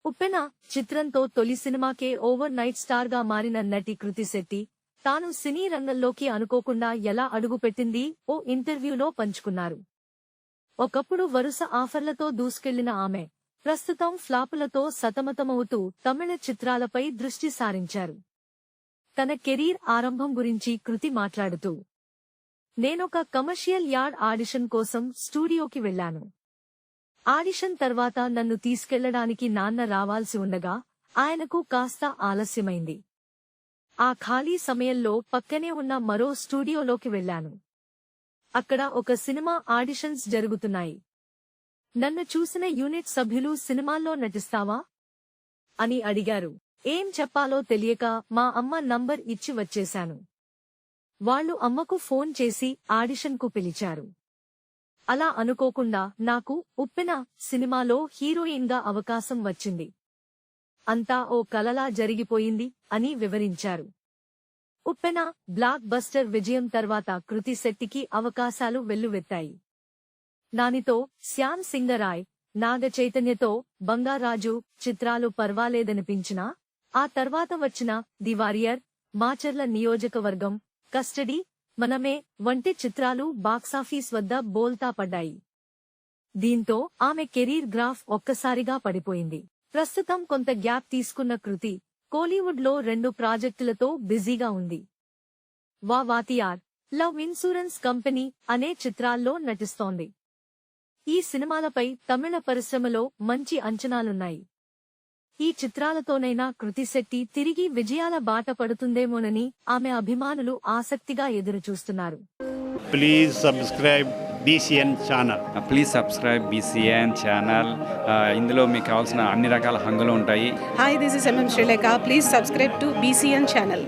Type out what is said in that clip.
ఉప్పెన చిత్రంతో తొలి సినిమాకే ఓవర్ నైట్ స్టార్ గా మారిన నటి కృతి శెట్టి తాను సినీ రంగంలోకి అనుకోకుండా ఎలా అడుగుపెట్టింది ఓ ఇంటర్వ్యూలో పంచుకున్నారు. ఒకప్పుడు వరుస ఆఫర్లతో దూసుకెళ్లిన ఆమె ప్రస్తుతం ఫ్లాపులతో సతమతమవుతూ తమిళ చిత్రాలపై దృష్టి సారించారు. తన కెరీర్ ఆరంభం గురించి కృతి మాట్లాడుతూ, నేనొక కమర్షియల్ యాడ్ ఆడిషన్ కోసం స్టూడియోకి వెళ్లాను. ఆడిషన్ తర్వాత నన్ను తీసుకెళ్లడానికి నాన్న రావాల్సి ఉండగా ఆయనకు కాస్త ఆలస్యమైంది. ఆ ఖాళీ సమయంలో పక్కనే ఉన్న మరో స్టూడియోలోకి వెళ్లాను. అక్కడ ఒక సినిమా ఆడిషన్స్ జరుగుతున్నాయి. నన్ను చూసిన యూనిట్ సభ్యులు సినిమాల్లో నటిస్తావా అని అడిగారు. ఏం చెప్పాలో తెలియక మా అమ్మ నంబర్ ఇచ్చి వచ్చేశాను. వాళ్లు అమ్మకు ఫోన్ చేసి ఆడిషన్కు పిలిచారు. అలా అనుకోకుండా నాకు ఉప్పెన సినిమాలో హీరోయిన్గా అవకాశం వచ్చింది. అంతా ఓ కలలా జరిగిపోయింది అని వివరించారు. ఉప్పెన బ్లాక్ బస్టర్ విజయం తర్వాత కృతి శెట్టికి అవకాశాలు వెల్లువెత్తాయి. నానితో శ్యామ్ సింగరాయ్, నాగ చైతన్యతో బంగారాజు చిత్రాలు పర్వాలేదనిపించినా ఆ తర్వాత వచ్చిన ది వారియర్, మాచర్ల నియోజకవర్గం, కస్టడీ, మనమే వంటి చిత్రాలు బాక్సాఫీస్ వద్ద బోల్తా పడ్డాయి. దీంతో ఆమె కెరీర్ గ్రాఫ్ ఒక్కసారిగా పడిపోయింది. ప్రస్తుతం కొంత గ్యాప్ తీసుకున్న కృతి కోలీవుడ్లో 2 ప్రాజెక్టులతో బిజీగా ఉంది. వాతియార్, లవ్ ఇన్సూరెన్స్ కంపెనీ అనే చిత్రాల్లో నటిస్తోంది. ఈ సినిమాలపై తమిళ పరిశ్రమలో మంచి అంచనాలున్నాయి. ఈ చిత్రాలతోనైనా కృతి శెట్టి తిరిగి విజయాల బాట పడుతుందేమోనని ఆమె అభిమానులు ఆసక్తిగా ఎదురుచూస్తున్నారు. Please subscribe BCN channel. Please subscribe BCN channel. ఇందులో మీకు కావాల్సిన అన్ని రకాల హంగులు ఉంటాయి. Hi, this is MM Sri Lanka. Please subscribe to BCN channel.